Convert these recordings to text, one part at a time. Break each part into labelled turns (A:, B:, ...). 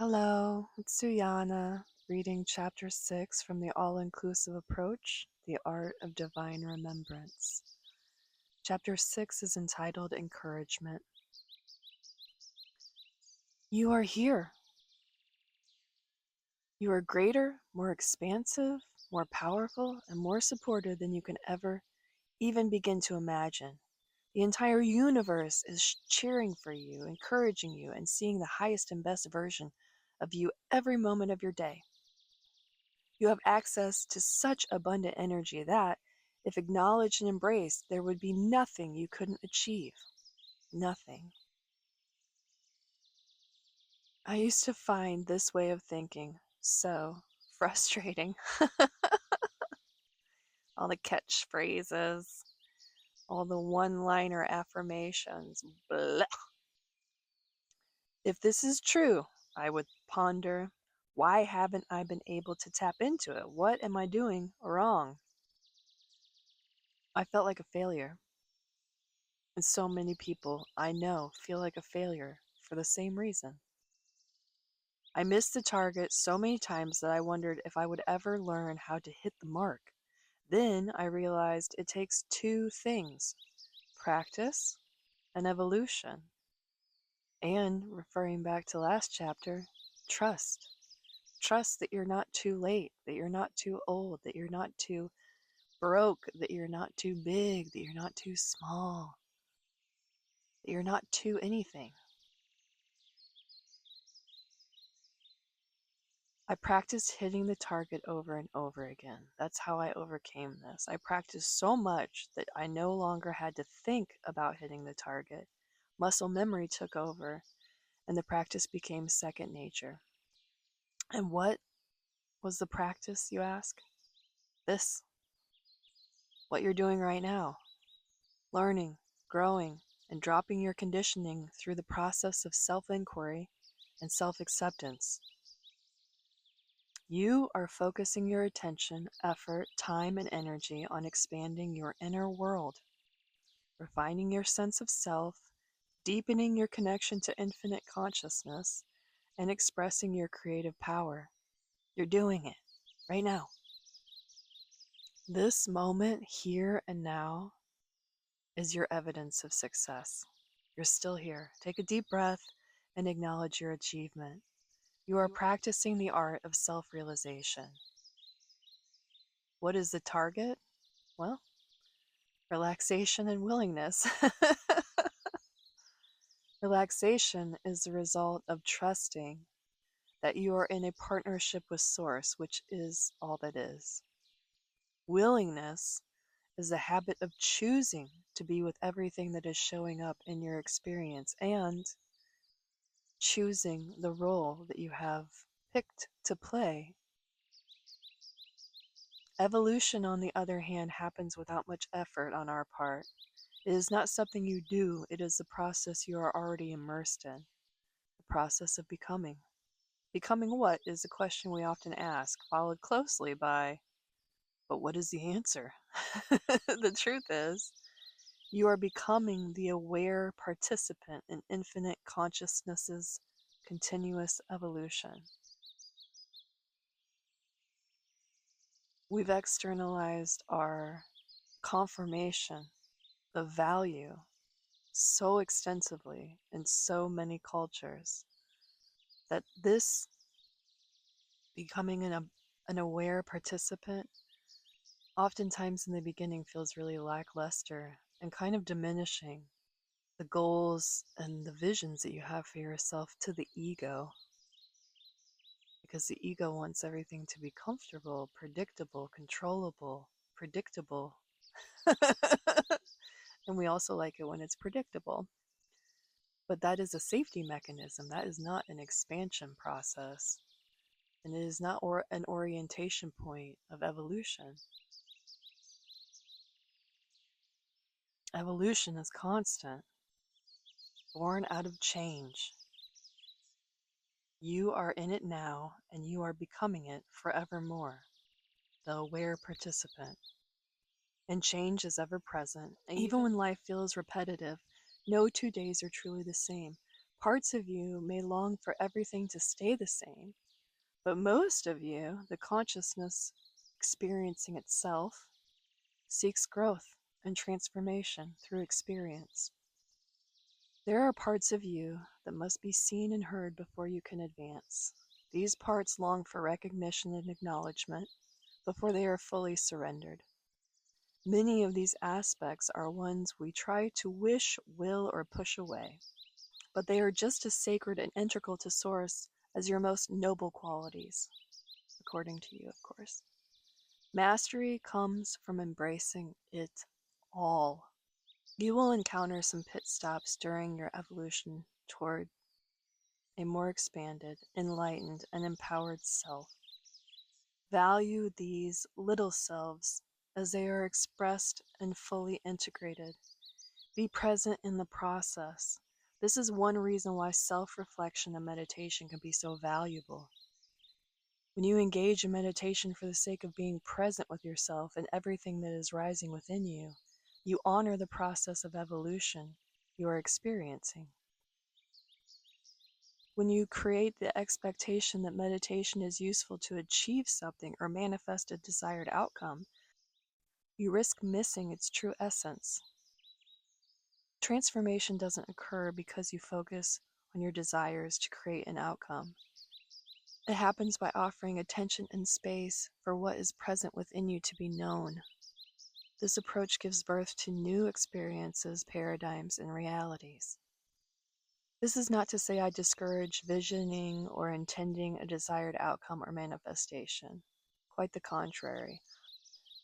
A: Hello, it's Suyana, reading Chapter 6 from the All-Inclusive Approach, The Art of Divine Remembrance. Chapter 6 is entitled Encouragement. You are here. You are greater, more expansive, more powerful, and more supported than you can ever even begin to imagine. The entire universe is cheering for you, encouraging you, and seeing the highest and best version of you every moment of your day. You have access to such abundant energy that, if acknowledged and embraced, there would be nothing you couldn't achieve. Nothing. I used to find this way of thinking so frustrating. All the catchphrases, all the one-liner affirmations. Blah. If this is true, I would ponder, why haven't I been able to tap into it? What am I doing wrong? I felt like a failure. And so many people I know feel like a failure for the same reason. I missed the target so many times that I wondered if I would ever learn how to hit the mark. Then I realized it takes two things: practice and evolution. And, referring back to last chapter, trust. Trust that you're not too late, that you're not too old, that you're not too broke, that you're not too big, that you're not too small, that you're not too anything. I practiced hitting the target over and over again. That's how I overcame this. I practiced so much that I no longer had to think about hitting the target. Muscle memory took over, and the practice became second nature. And what was the practice, you ask? This. What you're doing right now. Learning, growing, and dropping your conditioning through the process of self-inquiry and self-acceptance. You are focusing your attention, effort, time, and energy on expanding your inner world, refining your sense of self, deepening your connection to infinite consciousness, and expressing your creative power. You're doing it right now. This moment, here and now, is your evidence of success. You're still here. Take a deep breath and acknowledge your achievement. You are practicing the art of self-realization. What is the target? Well, relaxation and willingness. Relaxation is the result of trusting that you are in a partnership with Source, which is all that is. Willingness is the habit of choosing to be with everything that is showing up in your experience and choosing the role that you have picked to play. Evolution, on the other hand, happens without much effort on our part. It is not something you do, it is the process you are already immersed in. The process of becoming. Becoming what is a question we often ask, followed closely by, but what is the answer? The truth is, you are becoming the aware participant in infinite consciousness's continuous evolution. We've externalized our confirmation of value so extensively in so many cultures that this becoming an aware participant oftentimes in the beginning feels really lackluster and kind of diminishing the goals and the visions that you have for yourself to the ego. Because the ego wants everything to be comfortable, predictable, controllable, predictable. And we also like it when it's predictable. But that is a safety mechanism. That is not an expansion process. And it is not an orientation point of evolution. Evolution is constant, born out of change. You are in it now, and you are becoming it forevermore, the aware participant. And change is ever present. Even when life feels repetitive, no 2 days are truly the same. Parts of you may long for everything to stay the same, but most of you, the consciousness experiencing itself, seeks growth and transformation through experience. There are parts of you that must be seen and heard before you can advance. These parts long for recognition and acknowledgement before they are fully surrendered. Many of these aspects are ones we try to wish, will, or push away, but they are just as sacred and integral to Source as your most noble qualities, according to you, of course. Mastery comes from embracing it all. You will encounter some pit stops during your evolution toward a more expanded, enlightened, and empowered self. Value these little selves as they are expressed and fully integrated. Be present in the process. This is one reason why self-reflection and meditation can be so valuable. When you engage in meditation for the sake of being present with yourself and everything that is rising within you, you honor the process of evolution you are experiencing. When you create the expectation that meditation is useful to achieve something or manifest a desired outcome, you risk missing its true essence. Transformation doesn't occur because you focus on your desires to create an outcome. It happens by offering attention and space for what is present within you to be known. This approach gives birth to new experiences, paradigms, and realities. This is not to say I discourage visioning or intending a desired outcome or manifestation. Quite the contrary.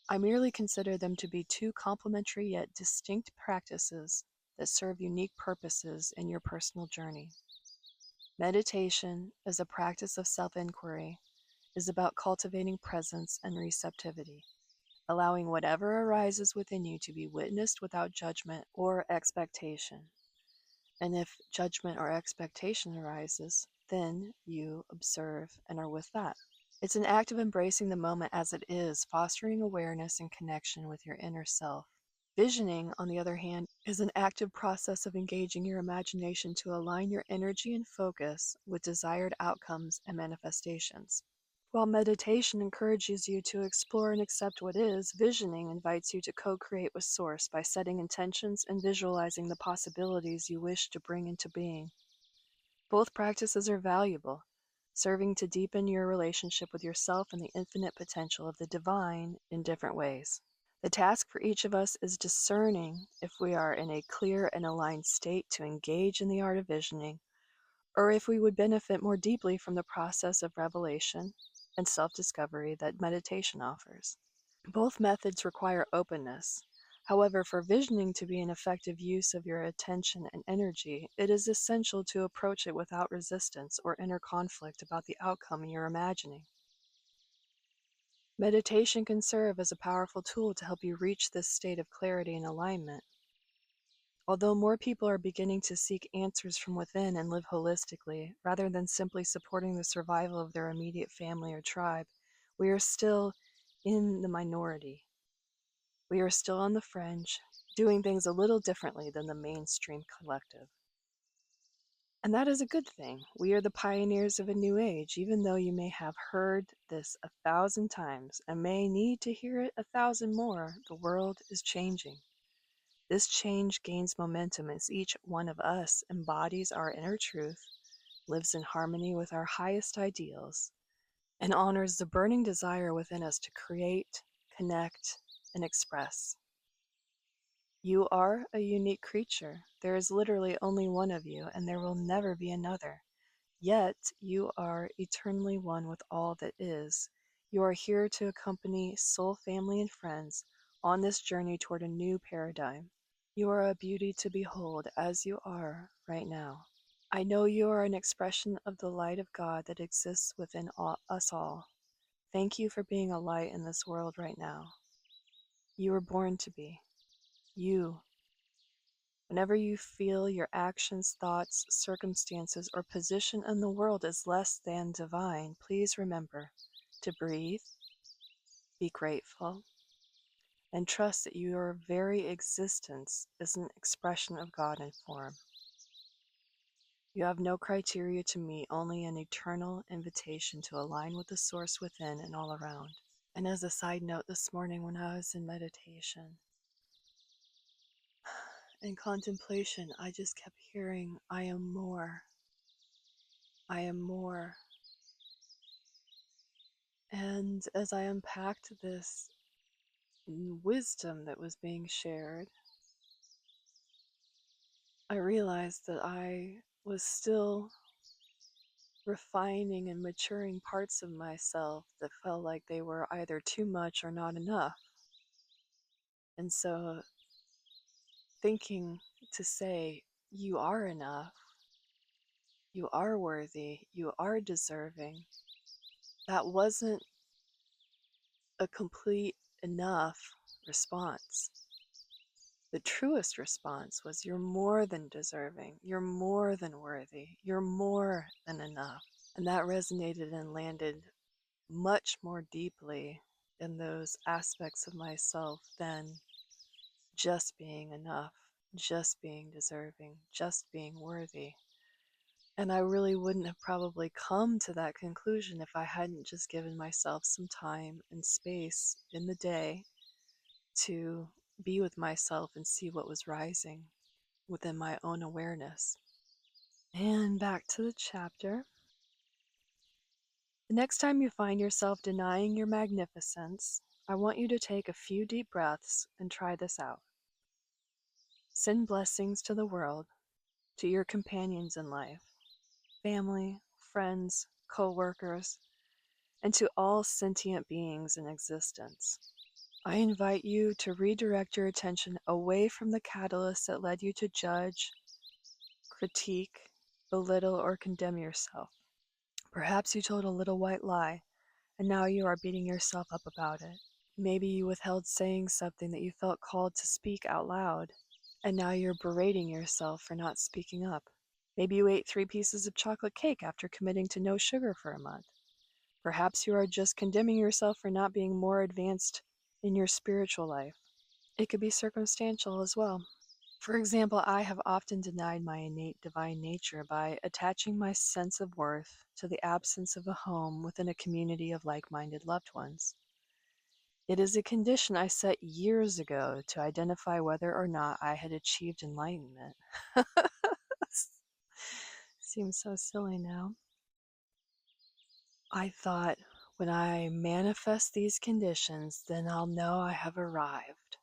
A: I merely consider them to be two complementary yet distinct practices that serve unique purposes in your personal journey. Meditation, as a practice of self-inquiry, is about cultivating presence and receptivity, allowing whatever arises within you to be witnessed without judgment or expectation. And if judgment or expectation arises, then you observe and are with that. It's an act of embracing the moment as it is, fostering awareness and connection with your inner self. Visioning, on the other hand, is an active process of engaging your imagination to align your energy and focus with desired outcomes and manifestations. While meditation encourages you to explore and accept what is, visioning invites you to co-create with Source by setting intentions and visualizing the possibilities you wish to bring into being. Both practices are valuable, serving to deepen your relationship with yourself and the infinite potential of the divine in different ways. The task for each of us is discerning if we are in a clear and aligned state to engage in the art of visioning, or if we would benefit more deeply from the process of revelation and self-discovery that meditation offers. Both methods require openness. However, for visioning to be an effective use of your attention and energy, it is essential to approach it without resistance or inner conflict about the outcome you're imagining. Meditation can serve as a powerful tool to help you reach this state of clarity and alignment. Although more people are beginning to seek answers from within and live holistically, rather than simply supporting the survival of their immediate family or tribe, we are still in the minority. We are still on the fringe, doing things a little differently than the mainstream collective. And that is a good thing. We are the pioneers of a new age, even though you may have heard this 1,000 times and may need to hear it 1,000 more. The world is changing. This change gains momentum as each one of us embodies our inner truth, lives in harmony with our highest ideals, and honors the burning desire within us to create, connect, and express. You are a unique creature. There is literally only one of you, and there will never be another. Yet you are eternally one with all that is. You are here to accompany soul, family, and friends on this journey toward a new paradigm. You are a beauty to behold as you are right now. I know you are an expression of the light of God that exists within us all. Thank you for being a light in this world right now. You were born to be. You. Whenever you feel your actions, thoughts, circumstances, or position in the world is less than divine, please remember to breathe, be grateful, and trust that your very existence is an expression of God in form. You have no criteria to meet, only an eternal invitation to align with the source within and all around. And as a side note, this morning when I was in meditation, in contemplation, I just kept hearing, I am more. I am more. And as I unpacked this wisdom that was being shared, I realized that I was still refining and maturing parts of myself that felt like they were either too much or not enough. And so thinking to say, you are enough, you are worthy, you are deserving, that wasn't a complete enough response. The truest response was, you're more than deserving, you're more than worthy, you're more than enough. And that resonated and landed much more deeply in those aspects of myself than just being enough, just being deserving, just being worthy. And I really wouldn't have probably come to that conclusion if I hadn't just given myself some time and space in the day to be with myself and see what was rising within my own awareness. And back to the chapter. The next time you find yourself denying your magnificence, I want you to take a few deep breaths and try this out. Send blessings to the world, to your companions in life, family, friends, co-workers, and to all sentient beings in existence. I invite you to redirect your attention away from the catalyst that led you to judge, critique, belittle, or condemn yourself. Perhaps you told a little white lie, and now you are beating yourself up about it. Maybe you withheld saying something that you felt called to speak out loud, and now you're berating yourself for not speaking up. Maybe you ate 3 pieces of chocolate cake after committing to no sugar for a month. Perhaps you are just condemning yourself for not being more advanced in your spiritual life. It could be circumstantial as well. For example, I have often denied my innate divine nature by attaching my sense of worth to the absence of a home within a community of like-minded loved ones. It is a condition I set years ago to identify whether or not I had achieved enlightenment. Seems so silly now. I thought, when I manifest these conditions, then I'll know I have arrived.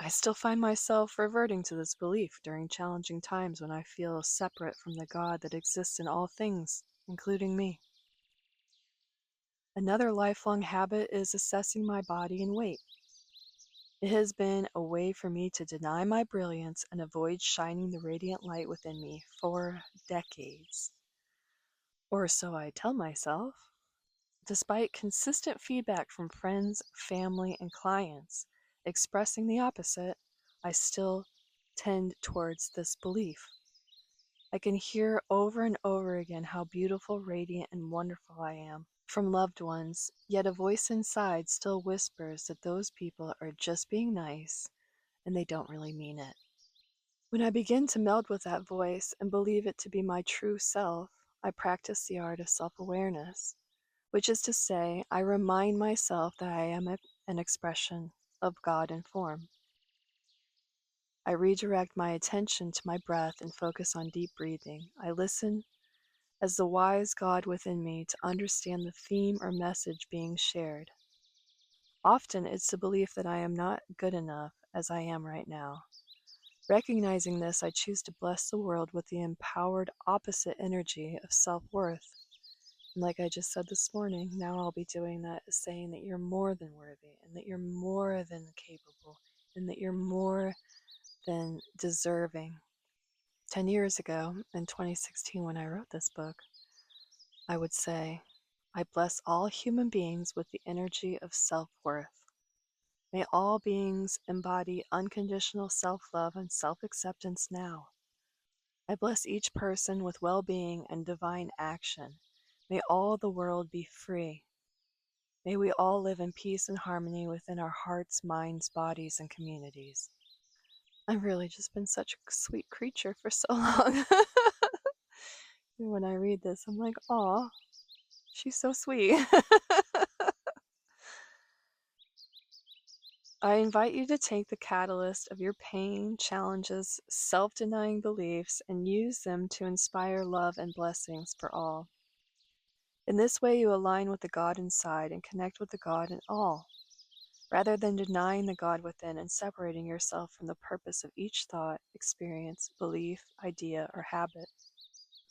A: I still find myself reverting to this belief during challenging times when I feel separate from the God that exists in all things, including me. Another lifelong habit is assessing my body and weight. It has been a way for me to deny my brilliance and avoid shining the radiant light within me for decades. Or so I tell myself. Despite consistent feedback from friends, family, and clients expressing the opposite, I still tend towards this belief. I can hear over and over again how beautiful, radiant, and wonderful I am from loved ones, yet a voice inside still whispers that those people are just being nice and they don't really mean it. When I begin to meld with that voice and believe it to be my true self, I practice the art of self-awareness, which is to say, I remind myself that I am an expression of God in form. I redirect my attention to my breath and focus on deep breathing. I listen as the wise God within me to understand the theme or message being shared. Often it's the belief that I am not good enough as I am right now. Recognizing this, I choose to bless the world with the empowered opposite energy of self-worth. And like I just said this morning, now I'll be doing that, saying that you're more than worthy, and that you're more than capable, and that you're more than deserving. 10 years ago, in 2016, when I wrote this book, I would say, I bless all human beings with the energy of self-worth. May all beings embody unconditional self-love and self-acceptance now. I bless each person with well-being and divine action. May all the world be free. May we all live in peace and harmony within our hearts, minds, bodies, and communities. I've really just been such a sweet creature for so long. When I read this, I'm like, aw, she's so sweet. I invite you to take the catalyst of your pain, challenges, self-denying beliefs, and use them to inspire love and blessings for all. In this way, you align with the God inside and connect with the God in all, rather than denying the God within and separating yourself from the purpose of each thought, experience, belief, idea, or habit,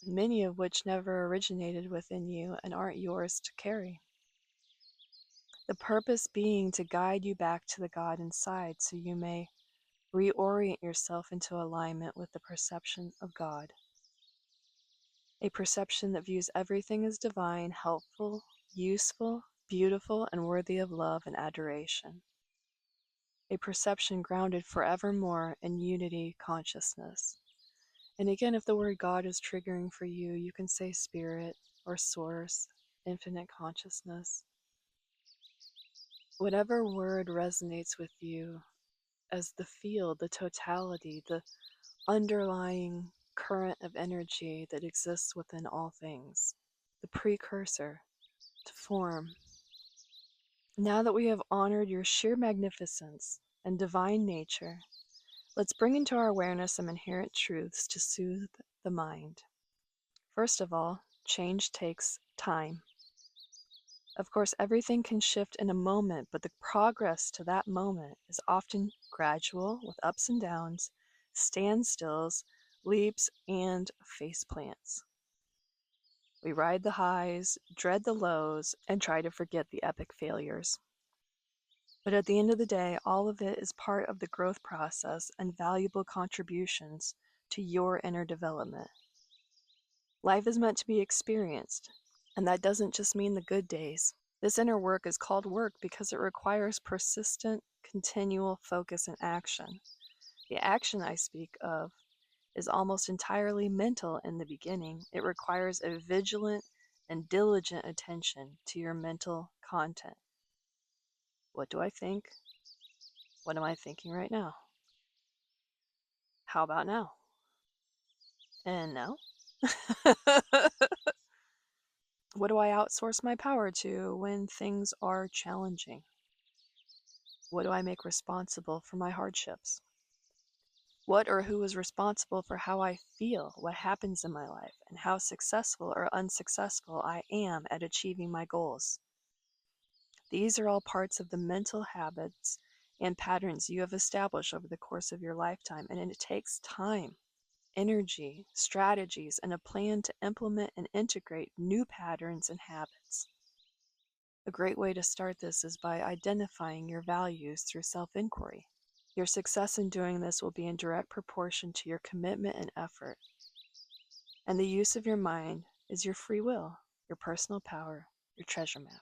A: many of which never originated within you and aren't yours to carry. The purpose being to guide you back to the God inside so you may reorient yourself into alignment with the perception of God. A perception that views everything as divine, helpful, useful, beautiful, and worthy of love and adoration. A perception grounded forevermore in unity consciousness. And again, if the word God is triggering for you, you can say spirit or source, infinite consciousness. Whatever word resonates with you as the field, the totality, the underlying current of energy that exists within all things, the precursor to form. Now that we have honored your sheer magnificence and divine nature, let's bring into our awareness some inherent truths to soothe the mind. First of all, change takes time. Of course, everything can shift in a moment, but the progress to that moment is often gradual, with ups and downs, standstills, leaps, and face plants. We ride the highs, dread the lows, and try to forget the epic failures. But at the end of the day, all of it is part of the growth process and valuable contributions to your inner development. Life is meant to be experienced, and that doesn't just mean the good days. This inner work is called work because it requires persistent, continual focus and action. The action I speak of is almost entirely mental in the beginning. It requires a vigilant and diligent attention to your mental content. What do I think? What am I thinking right now? How about now? And now? What do I outsource my power to when things are challenging? What do I make responsible for my hardships? What or who is responsible for how I feel, what happens in my life, and how successful or unsuccessful I am at achieving my goals? These are all parts of the mental habits and patterns you have established over the course of your lifetime, and it takes time, energy, strategies, and a plan to implement and integrate new patterns and habits. A great way to start this is by identifying your values through self-inquiry. Your success in doing this will be in direct proportion to your commitment and effort. And the use of your mind is your free will, your personal power, your treasure map.